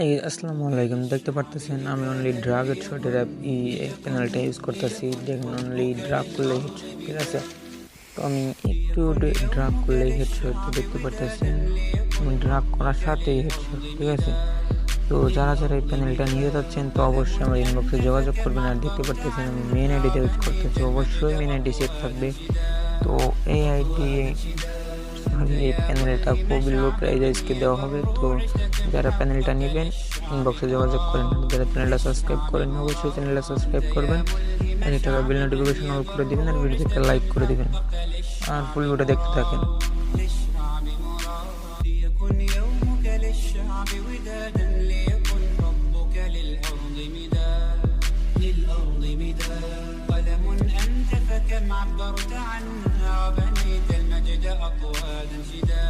এই আসসালামু আলাইকুম, দেখতে পারতেছেন আমি অনলি ড্রাগ হেডশটের অ্যাপ এই প্যানেলটা ইউজ করতেছি। দেখুন অনলি ড্রাগ করলেই হেডশট, ঠিক আছে। তো আমি একটু ড্রাগ করলেই হেডশট, তো দেখতে পারতেছেন আমি ড্রাগ করার সাথেই হেডশট, ঠিক আছে। তো যারা যারা এই প্যানেলটা নিতে যাচ্ছেন তো অবশ্যই আমার ইনবক্সে যোগাযোগ করবেন। আর দেখতে পারতেছেন আমি মেন আইডিতে ইউজ করতেছি, অবশ্যই মেন আইডি সেভ থাকবে। তো এই আইডি এই প্যানেলটা খুবই লো প্রাইসে দেওয়া হবে। তো যারা প্যানেলটা নেবেন ইনবক্সে যোগাযোগ করেন। যারা চ্যানেলটা সাবস্ক্রাইব করেন অবশ্যই চ্যানেলটা সাবস্ক্রাইব করবেন, আর এটা বেল নোটিফিকেশন অল করে দিবেন, আর ভিডিওতে লাইক করে দিবেন, আর ফুল ভিডিও দেখতে থাকেন। كم عبرت عنها بنيت المجد أطوادا شدا